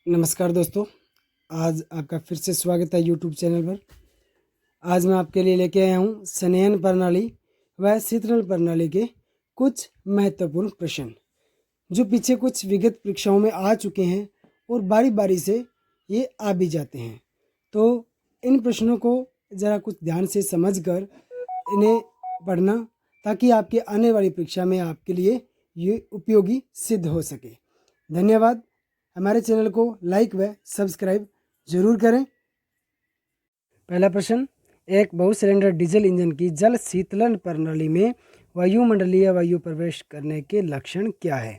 नमस्कार दोस्तों, आज आपका फिर से स्वागत है यूट्यूब चैनल पर। आज मैं आपके लिए लेके आया हूँ संवहन प्रणाली व शीतलन प्रणाली के कुछ महत्वपूर्ण प्रश्न जो पीछे कुछ विगत परीक्षाओं में आ चुके हैं और बारी बारी से ये आ भी जाते हैं। तो इन प्रश्नों को ज़रा कुछ ध्यान से समझकर इन्हें पढ़ना, ताकि आपके आने वाली परीक्षा में आपके लिए ये उपयोगी सिद्ध हो सके। धन्यवाद। हमारे चैनल को लाइक व सब्सक्राइब जरूर करें। पहला प्रश्न, एक बहु सिलेंडर डीजल इंजन की जल शीतलन प्रणाली में वायुमंडलीय वायु प्रवेश करने के लक्षण क्या है?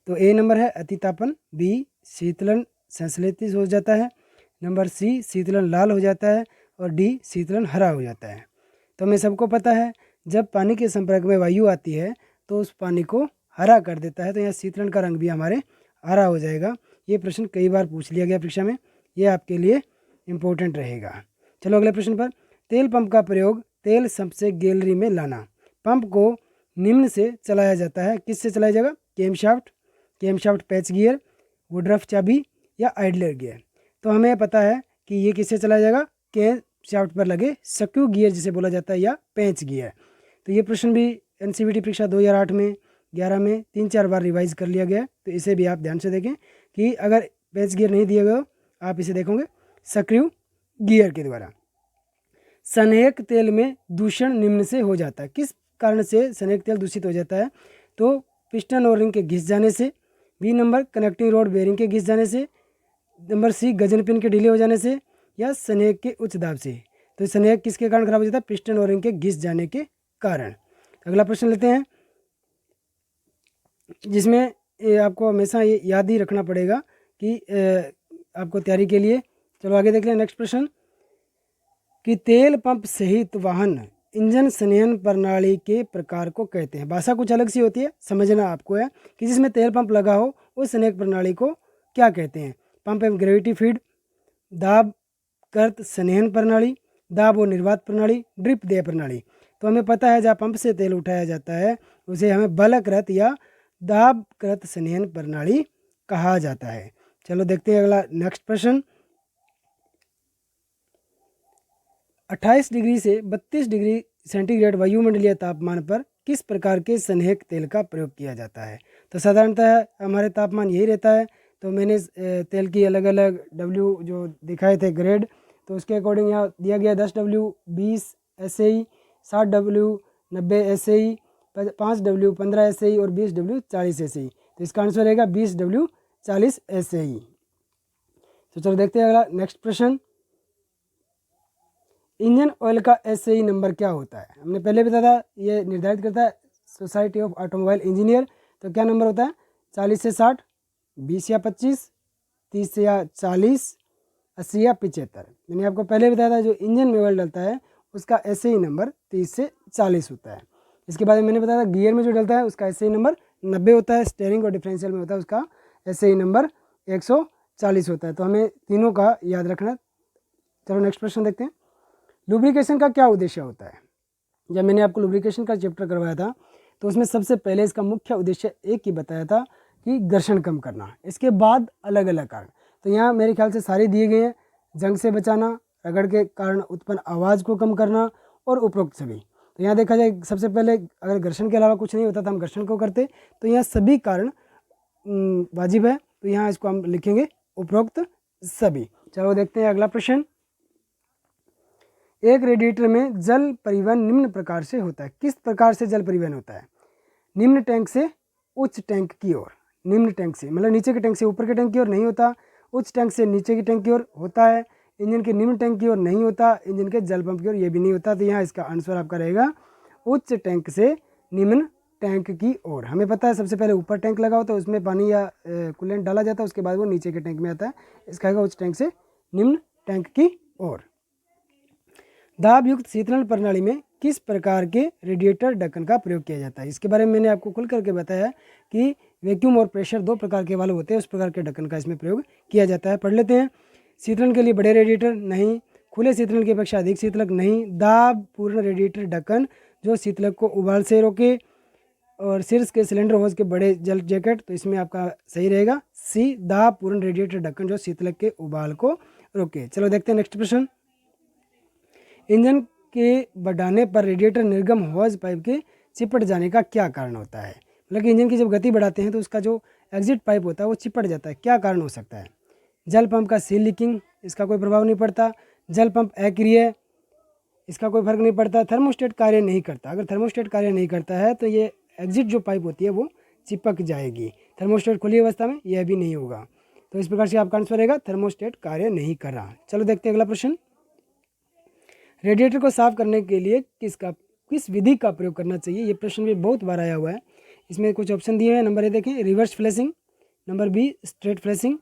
तो ए नंबर है अतितापन, बी शीतलन संश्लेषित हो जाता है, नंबर सी शीतलन लाल हो जाता है और डी शीतलन हरा हो जाता है। तो हमें सबको पता है जब पानी के संपर्क में वायु आती है तो उस पानी को हरा कर देता है, तो यहाँ शीतलन का रंग भी हमारे हरा हो जाएगा। ये प्रश्न कई बार पूछ लिया गया परीक्षा में, ये आपके लिए इम्पोर्टेंट रहेगा। चलो अगले प्रश्न पर, तेल पंप का प्रयोग तेल संप से गैलरी में लाना। पंप को निम्न से चलाया जाता है, किससे चलाया जाएगा? केम शाफ्ट, पैच गियर, वुडरफ चाबी या आइडलर गियर। तो हमें पता है कि ये किससे चलाया जाएगा? केम शाफ्ट पर लगे सक्यू गियर जिसे बोला जाता है, या पैच गियर। तो ये प्रश्न भी एनसीवीटी परीक्षा 2008 में 11 में 3-4 बार रिवाइज कर लिया गया है, तो इसे भी आप ध्यान से देखें कि अगर पैच गियर नहीं दिए गए हो आप इसे देखोगे सक्रिय गियर के द्वारा। सनेक तेल में दूषण निम्न से हो जाता है, किस कारण से सनेक तेल दूषित हो जाता है? तो पिस्टन और रिंग के घिस जाने से, B number connecting rod bearing के घिस जाने से, नंबर सी गजन पिन के ढीले हो जाने से, या सनेक के उच्च दाब से। तो सनेक किसके कारण खराब हो जाता है? पिस्टन और रिंग के घिस जाने के कारण। अगला प्रश्न लेते हैं, जिसमें आपको हमेशा ये याद ही रखना पड़ेगा कि आपको तैयारी के लिए। चलो आगे देख लें नेक्स्ट प्रश्न, कि तेल पंप सहित वाहन इंजन संवहन प्रणाली के प्रकार को कहते हैं। भाषा कुछ अलग सी होती है, समझना आपको है कि जिसमें तेल पंप लगा हो उस संवहन प्रणाली को क्या कहते हैं? पंप एवं ग्रेविटी फीड, दाब कर्त संवहन प्रणाली, दाब और निर्वात प्रणाली, ड्रिप देय प्रणाली। तो हमें पता है जहाँ पंप से तेल उठाया जाता है उसे हमें बलकृत या दाबकृत संवहन प्रणाली कहा जाता है। चलो देखते हैं अगला नेक्स्ट प्रश्न, 28 डिग्री से 32 डिग्री सेंटीग्रेड वायुमंडलीय तापमान पर किस प्रकार के स्नेहक तेल का प्रयोग किया जाता है? तो साधारणतः हमारे तापमान यही रहता है। तो मैंने तेल की अलग अलग डब्ल्यू जो दिखाए थे ग्रेड, तो उसके अकॉर्डिंग यहाँ दिया गया 10W 20 SAE, 60W 90 SAE, 5W 15 SAE और 20W 40 SAE। तो इसका आंसर रहेगा 20W 40 SAE। तो चलो देखते हैं अगला नेक्स्ट प्रश्न, इंजन ऑयल का SAE नंबर क्या होता है? हमने पहले बताया था, ये निर्धारित करता है सोसाइटी ऑफ ऑटोमोबाइल इंजीनियर। तो क्या नंबर होता है? 40 से 60, 20 या 25, 30 या 40, 80 या 75। मैंने आपको पहले बताया था जो इंजन में ऑयल डलता है उसका SAE नंबर 30 से 40 होता है। इसके बाद मैंने बताया था गियर में जो डलता है उसका SAE नंबर 90 होता है, स्टेयरिंग और डिफरेंशियल में होता है उसका SAE नंबर 140 होता है। तो हमें तीनों का याद रखना। चलो नेक्स्ट प्रश्न देखते हैं, लुब्रिकेशन का क्या उद्देश्य होता है? जब मैंने आपको लुब्रिकेशन का चैप्टर करवाया था तो उसमें सबसे पहले इसका मुख्य उद्देश्य एक ही बताया था कि घर्षण कम करना, इसके बाद अलग अलग कारण। तो यहाँ मेरे ख्याल से सारे दिए गए हैं, जंग से बचाना, रगड़ के कारण उत्पन्न आवाज़ को कम करना और उपरोक्त सभी। तो यहाँ देखा जाए सबसे पहले अगर घर्षण के अलावा कुछ नहीं होता था हम घर्षण को करते, तो यहाँ सभी कारण वाजिब है, तो यहाँ इसको हम लिखेंगे उपरोक्त सभी। चलो देखते हैं अगला प्रश्न, एक रेडिएटर में जल परिवहन निम्न प्रकार से होता है, किस प्रकार से जल परिवहन होता है? निम्न टैंक से उच्च टैंक की ओर। निम्न टैंक से मतलब नीचे के टैंक से ऊपर के टैंक की ओर नहीं होता, उच्च टैंक से नीचे की टैंक की ओर होता है, इंजन के निम्न टैंक की ओर नहीं होता, इंजन के जल पंप की ओर ये भी नहीं होता। तो यहाँ इसका आंसर आपका रहेगा उच्च टैंक से निम्न टैंक की ओर। हमें पता है सबसे पहले ऊपर टैंक लगा होता है उसमें पानी या कूलेंट डाला जाता है, उसके बाद वो नीचे के टैंक में आता है। इसका आएगा उच्च टैंक से निम्न टैंक की ओर। दाब युक्त शीतलन प्रणाली में किस प्रकार के रेडिएटर ढक्कन का प्रयोग किया जाता है? इसके बारे में मैंने आपको खुल करके बताया कि वैक्यूम और प्रेशर दो प्रकार के वाल्व होते हैं, उस प्रकार के ढक्कन का इसमें प्रयोग किया जाता है। पढ़ लेते हैं, शीतलन के लिए बड़े रेडिएटर नहीं, खुले शीतलन की अपेक्षा अधिक शीतलक नहीं, दाब पूर्ण रेडिएटर ढक्कन जो शीतलक को उबाल से रोके, और शीर्ष के सिलेंडर होज के बड़े जल जैकेट। तो इसमें आपका सही रहेगा सी दाहपूर्ण रेडिएटर ढक्कन जो शीतलक के उबाल को रोके। चलो देखते हैं नेक्स्ट प्रश्न। इंजन के बढ़ाने पर रेडिएटर निर्गम हॉज पाइप के चिपट जाने का क्या कारण होता है? मतलब कि इंजन की जब गति बढ़ाते हैं तो उसका जो एग्जिट पाइप होता है वो चिपट जाता है, क्या कारण हो सकता है? जल पंप का सील लीकिंग, इसका कोई प्रभाव नहीं पड़ता। जल पंप अक्रिय, इसका कोई फर्क नहीं पड़ता। थर्मोस्टेट कार्य नहीं करता, अगर थर्मोस्टेट कार्य नहीं करता है तो ये एग्जिट जो पाइप होती है वो चिपक जाएगी। थर्मोस्टेट खुली अवस्था में यह भी नहीं होगा। तो इस प्रकार से आपका आंसर रहेगा थर्मोस्टेट कार्य नहीं कर रहा। चलो देखते हैं अगला प्रश्न। रेडिएटर को साफ करने के लिए किस विधि का प्रयोग करना चाहिए? ये प्रश्न भी बहुत बार आया हुआ है। इसमें कुछ ऑप्शन दिए हैं। नंबर ए देखें, reverse flashing, number be straight flashing,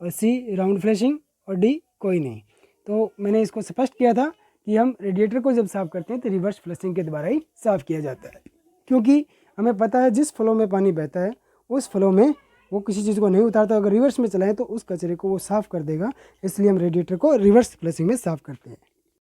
और सी राउंड फ्लैशिंग, और डी कोई नहीं। तो मैंने इसको स्पष्ट किया था कि हम रेडिएटर को जब साफ़ करते हैं तो रिवर्स फ्लैशिंग के द्वारा ही साफ़ किया जाता है, क्योंकि हमें पता है जिस फ्लो में पानी बहता है उस फ्लो में वो किसी चीज़ को नहीं उतारता। अगर रिवर्स में चलाएं तो उस कचरे को वो साफ़ कर देगा, इसलिए हम रेडिएटर को रिवर्स फ्लैशिंग में साफ़ करते हैं।